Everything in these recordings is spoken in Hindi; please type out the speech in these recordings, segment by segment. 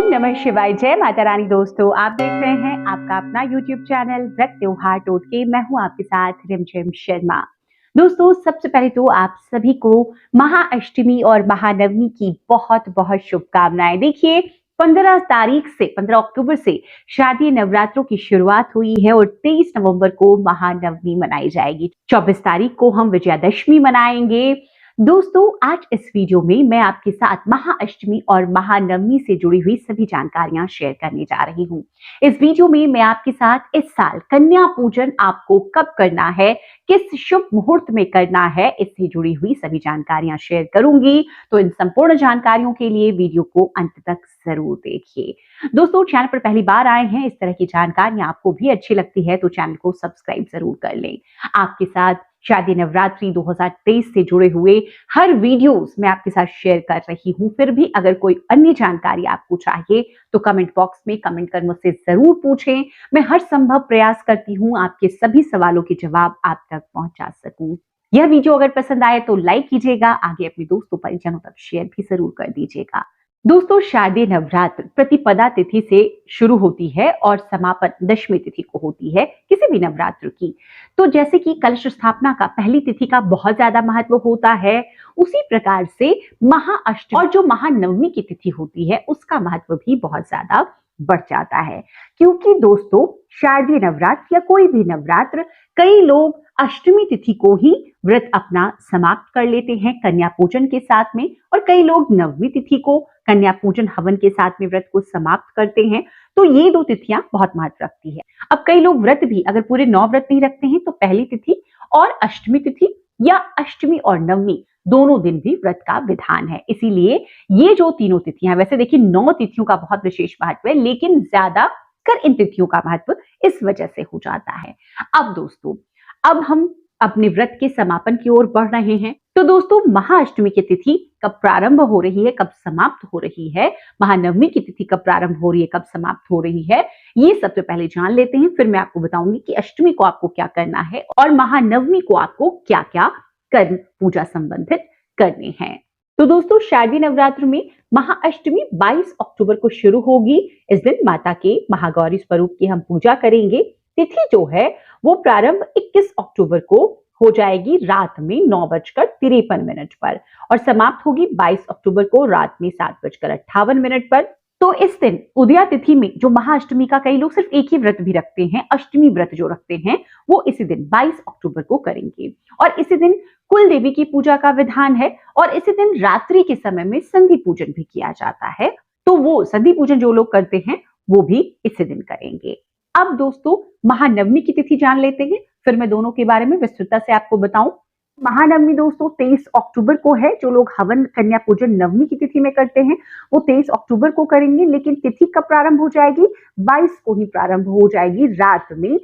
नमः शिवाय। जय माता रानी। दोस्तों, आप देख रहे हैं आपका अपना YouTube चैनल व्रत त्योहार टोटके। मैं हूं आपके साथ रिमझिम शर्मा। दोस्तों, सबसे पहले तो आप सभी को महाअष्टमी और महानवमी की बहुत बहुत शुभकामनाएं। देखिए, 15 अक्टूबर से शारदीय नवरात्रों की शुरुआत हुई है और 23 नवंबर को महानवमी मनाई जाएगी। 24 तारीख को हम विजयादशमी मनाएंगे। दोस्तों, आज इस वीडियो में मैं आपके साथ महाअष्टमी और महानवमी से जुड़ी हुई सभी जानकारियां शेयर करने जा रही हूं। इस वीडियो में मैं आपके साथ इस साल कन्या पूजन आपको कब करना है, किस शुभ मुहूर्त में करना है, इससे जुड़ी हुई सभी जानकारियां शेयर करूंगी। तो इन संपूर्ण जानकारियों के लिए वीडियो को अंत तक जरूर देखिए। दोस्तों, चैनल पर पहली बार आए हैं, इस तरह की जानकारियां आपको भी अच्छी लगती है तो चैनल को सब्सक्राइब जरूर कर लें। आपके साथ शारदीय नवरात्रि 2023 से जुड़े हुए हर वीडियोस मैं आपके साथ शेयर कर रही हूं। फिर भी अगर कोई अन्य जानकारी आपको चाहिए तो कमेंट बॉक्स में कमेंट कर मुझसे जरूर पूछें। मैं हर संभव प्रयास करती हूं आपके सभी सवालों के जवाब आप तक पहुंचा सकूं। यह वीडियो अगर पसंद आए तो लाइक कीजिएगा, आगे अपने दोस्तों परिजनों तक शेयर भी जरूर कर दीजिएगा। दोस्तों, शारदीय नवरात्र प्रतिपदा तिथि से शुरू होती है और समापन दशमी तिथि को होती है किसी भी नवरात्र की। तो जैसे कि कलश स्थापना का पहली तिथि का बहुत ज्यादा महत्व होता है, उसी प्रकार से महाअष्टमी और जो महानवमी की तिथि होती है उसका महत्व भी बहुत ज्यादा बढ़ जाता है। क्योंकि दोस्तों, शारदीय नवरात्र या कोई भी नवरात्र कई लोग अष्टमी तिथि को ही व्रत अपना समाप्त कर लेते हैं कन्या पूजन के साथ में, और कई लोग नवमी तिथि को कन्या पूजन हवन के साथ में व्रत को समाप्त करते हैं। तो ये दो तिथियां बहुत महत्व रखती है। अब कई लोग व्रत भी अगर पूरे 9 व्रत नहीं रखते हैं तो पहली तिथि और अष्टमी तिथि या अष्टमी और नवमी दोनों दिन भी व्रत का विधान है। इसीलिए ये जो तीनों तिथियां, वैसे देखिए 9 तिथियों का बहुत विशेष महत्व है, लेकिन ज्यादा कर इन तिथियों का महत्व इस वजह से हो जाता है। अब दोस्तों, अब हम अपने व्रत के समापन की ओर बढ़ रहे हैं। तो दोस्तों, महाअष्टमी की तिथि कब प्रारंभ हो रही है, कब समाप्त हो रही है, महानवमी की तिथि कब प्रारंभ हो रही है, कब समाप्त हो रही है, ये सबसे पहले जान लेते हैं। फिर मैं आपको बताऊंगी कि अष्टमी को आपको क्या करना है और महानवमी को आपको क्या क्या कर्म पूजा संबंधित करने हैं। तो दोस्तों, शारदीय नवरात्र में महाअष्टमी 22 अक्टूबर को शुरू होगी। इस दिन माता के महागौरी स्वरूप की हम पूजा करेंगे। तिथि जो है वो प्रारंभ 21 अक्टूबर को हो जाएगी रात में 9:53 पर और समाप्त होगी 22 अक्टूबर को रात में 7:58 पर। तो इस दिन उदया तिथि में जो महाअष्टमी का कई लोग सिर्फ एक ही व्रत भी रखते हैं, अष्टमी व्रत जो रखते हैं, वो इसी दिन 22 अक्टूबर को करेंगे। और इसी दिन कुल देवी की पूजा का विधान है और इसी दिन रात्रि के समय में संधि पूजन भी किया जाता है। तो वो संधि पूजन जो लोग करते हैं वो भी इसी दिन करेंगे। अब दोस्तों, महानवमी की तिथि जान लेते हैं, फिर मैं दोनों के बारे में विस्तृतता से आपको बताऊं। महानवमी दोस्तों 23 अक्टूबर को है। जो लोग हवन कन्या पूजन नवमी की तिथि में करते हैं वो 23 अक्टूबर को करेंगे, लेकिन तिथि कब प्रारंभ हो जाएगी? 22 को ही प्रारंभ हो जाएगी रात में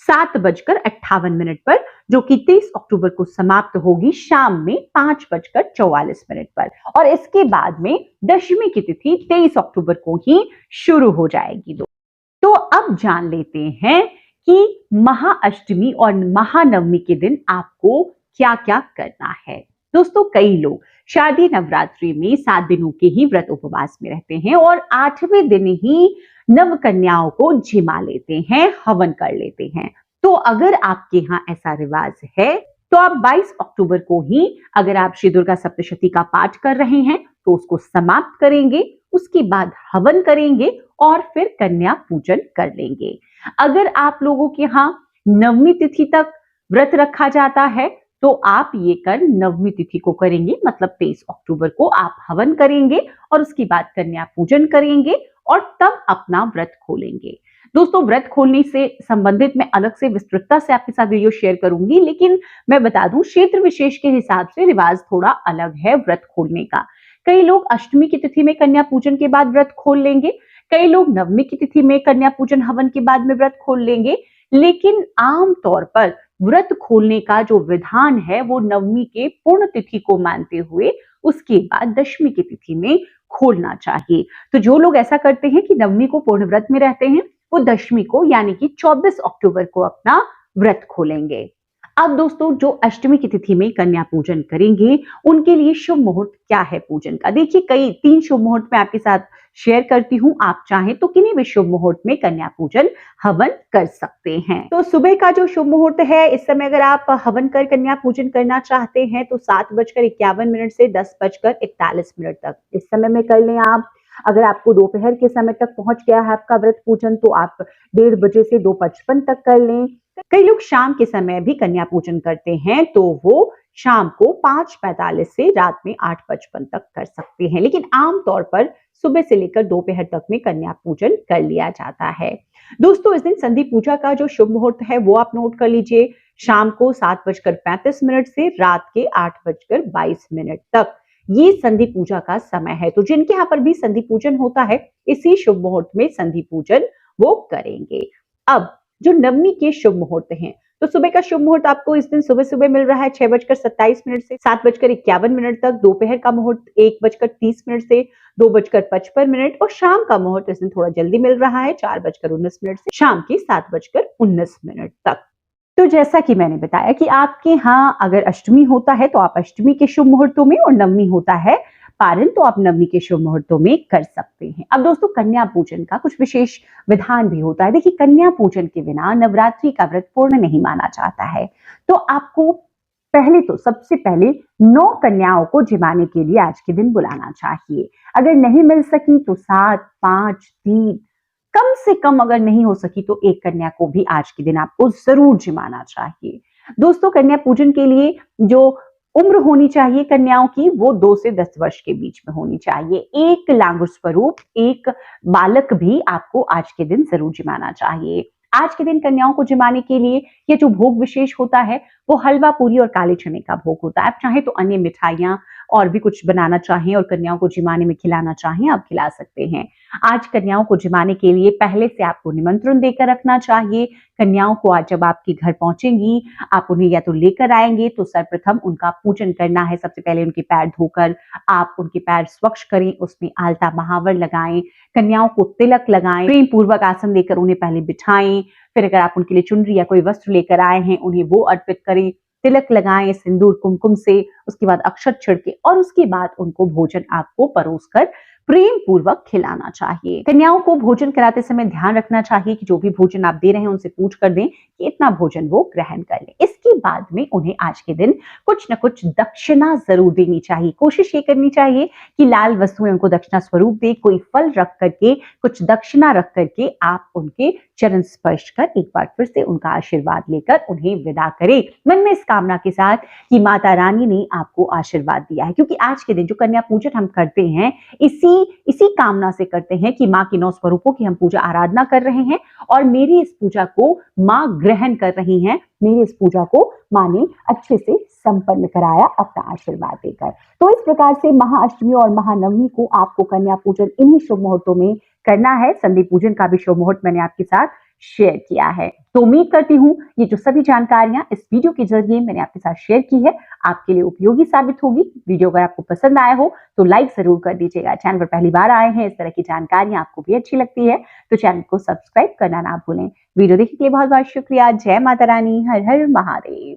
7:58 पर, जो कि 23 अक्टूबर को समाप्त होगी शाम में 5:44 पर। और इसके बाद में दशमी की तिथि 23 अक्टूबर को ही शुरू हो जाएगी। तो अब जान लेते हैं कि महाअष्टमी और महानवमी के दिन आपको क्या क्या करना है। दोस्तों, कई लोग शारदीय नवरात्रि में 7 दिनों के ही व्रत उपवास में रहते हैं और 8वें दिन ही नव कन्याओं को जिमा लेते हैं, हवन कर लेते हैं। तो अगर आपके यहाँ ऐसा रिवाज है तो आप 22 अक्टूबर को ही, अगर आप श्री दुर्गा सप्तशती का पाठ कर रहे हैं तो उसको समाप्त करेंगे, उसके बाद हवन करेंगे और फिर कन्या पूजन कर लेंगे। अगर आप लोगों के यहाँ नवमी तिथि तक व्रत रखा जाता है तो आप ये कर नवमी तिथि को करेंगे, मतलब 23 अक्टूबर को आप हवन करेंगे और उसके बाद कन्या पूजन करेंगे और तब अपना व्रत खोलेंगे। दोस्तों, व्रत खोलने से संबंधित मैं अलग से विस्तृतता से आपके साथ वीडियो शेयर करूंगी, लेकिन मैं बता दूं क्षेत्र विशेष के हिसाब से रिवाज थोड़ा अलग है व्रत खोलने का। कई लोग अष्टमी की तिथि में कन्या पूजन के बाद व्रत खोल लेंगे, कई लोग नवमी की तिथि में कन्या पूजन हवन के बाद में व्रत खोल लेंगे, लेकिन आम तौर पर व्रत खोलने का जो विधान है वो नवमी के पूर्ण तिथि को मानते हुए उसके बाद दशमी की तिथि में खोलना चाहिए। तो जो लोग ऐसा करते हैं कि नवमी को पूर्ण व्रत में रहते हैं वो दशमी को यानी कि 24 अक्टूबर को अपना व्रत खोलेंगे। अब दोस्तों जो अष्टमी की तिथि में कन्या पूजन करेंगे उनके लिए शुभ मुहूर्त क्या है पूजन का। देखिए कई 3 शुभ मुहूर्त मैं आपके साथ शेयर करती हूँ, आप चाहें तो किन्हीं भी शुभ मुहूर्त में कन्या पूजन हवन कर सकते हैं। तो सुबह का जो शुभ मुहूर्त है, इस समय अगर आप हवन कर कन्या पूजन करना चाहते हैं तो 7:51 से 10:41 तक इस समय में कर लें आप। अगर आपको दोपहर के समय तक पहुंच गया है आपका व्रत पूजन तो आप 1:30 से 2:55 तक कर लें। कई लोग शाम के समय भी कन्या पूजन करते हैं तो वो शाम को 5:45 से रात में 8:55 तक कर सकते हैं, लेकिन आमतौर पर सुबह से लेकर दोपहर तक में कन्या पूजन कर लिया जाता है। दोस्तों इस दिन संधि पूजा का जो शुभ मुहूर्त है वो आप नोट कर लीजिए, शाम को 7:35 से रात के 8:22 तक ये संधि पूजा का समय है। तो जिनके यहाँ पर भी संधि पूजन होता है इसी शुभ मुहूर्त में संधि पूजन वो करेंगे। अब जो नवमी के शुभ मुहूर्त हैं, तो सुबह का शुभ मुहूर्त आपको इस दिन सुबह-सुबह मिल रहा है 6:27 से 7:51 तक, दोपहर का मुहूर्त 1:30 से 2:55 और शाम का मुहूर्त इस दिन थोड़ा जल्दी मिल रहा है 4:19 से शाम के 7:19 तक। तो जैसा कि मैंने बताया कि आपके यहाँ अगर अष्टमी होता है तो आप अष्टमी के शुभ मुहूर्तों में और नवमी होता है पारण तो आप नवमी के शुभ मुहूर्तों में कर सकते हैं। अब दोस्तों कन्या पूजन का कुछ विशेष विधान भी होता है। देखिए कन्या पूजन के बिना नवरात्रि का व्रत पूर्ण नहीं माना जाता है। तो आपको पहले तो सबसे पहले 9 कन्याओं को जिमाने के लिए आज के दिन बुलाना चाहिए। अगर नहीं मिल सकी तो 7, 5, 3 कम से कम अगर नहीं हो सकी तो एक कन्या को भी आज के दिन आपको जरूर जिमाना चाहिए। दोस्तों कन्या पूजन के लिए जो उम्र होनी चाहिए कन्याओं की वो 2 से 10 वर्ष के बीच में होनी चाहिए। एक लांगुर स्वरूप एक बालक भी आपको आज के दिन जरूर जिमाना चाहिए। आज के दिन कन्याओं को जिमाने के लिए ये जो भोग विशेष होता है वो हलवा पूरी और काले चने का भोग होता है। आप चाहें तो अन्य मिठाइयां और भी कुछ बनाना चाहें और कन्याओं को जिमाने में खिलाना चाहें आप खिला सकते हैं। आज कन्याओं को जिमाने के लिए पहले से आपको निमंत्रण देकर रखना चाहिए। कन्याओं को आज जब आपके घर पहुंचेंगी आप उन्हें या तो लेकर आएंगे तो सर्वप्रथम उनका पूजन करना है। सबसे पहले उनके पैर धोकर आप उनके पैर स्वच्छ करें, उसमें आलता महावर लगाएं, कन्याओं को तिलक लगाएं, प्रेम पूर्वक आसन देकर उन्हें पहले बिठाएं। फिर अगर आप उनके लिए चुनरी या कोई वस्त्र लेकर आए हैं उन्हें वो अर्पित करें, तिलक लगाएं सिंदूर कुमकुम से, उसके बाद अक्षत छिड़के और उसके बाद उनको भोजन आपको परोसकर प्रेम पूर्वक खिलाना चाहिए। कन्याओं को भोजन कराते समय ध्यान रखना चाहिए कि जो भी भोजन आप दे रहे हैं उनसे पूछ कर दें कि इतना भोजन वो ग्रहण कर ले। इसके बाद में उन्हें आज के दिन कुछ न कुछ दक्षिणा जरूर देनी चाहिए। कोशिश ये करनी चाहिए कि लाल वस्तुएं उनको दक्षिणा स्वरूप दे, कोई फल रख करके कुछ दक्षिणा रख करके आप उनके चरण स्पर्श कर एक बार फिर से उनका आशीर्वाद लेकर उन्हें विदा करें, मन में इस कामना के साथ कि माता रानी ने आपको आशीर्वाद दिया है। क्योंकि आज के दिन जो कन्या पूजन हम करते हैं इसी कामना से करते हैं कि माँ के 9 स्वरूपों की हम पूजा आराधना कर रहे हैं और मेरी इस पूजा को माँ ग्रहण कर रही हैं, मेरी इस पूजा को माँ ने अच्छे से संपन्न कराया अपना आशीर्वाद देकर। तो इस प्रकार से महाअष्टमी और महानवमी को आपको कन्या पूजन इन्हीं शुभ मुहूर्तों में करना है। संधि पूजन का भी शुभ मुहूर्त मैंने आपके साथ शेयर किया है। तो उम्मीद करती हूँ ये जो सभी जानकारियां इस वीडियो के जरिए मैंने आपके साथ शेयर की है आपके लिए उपयोगी साबित होगी। वीडियो अगर आपको पसंद आया हो तो लाइक जरूर कर दीजिएगा। चैनल पर पहली बार आए हैं, इस तरह की जानकारियां आपको भी अच्छी लगती है तो चैनल को सब्सक्राइब करना ना भूलें। वीडियो देखने के लिए बहुत बहुत शुक्रिया। जय माता रानी, हर हर महादेव।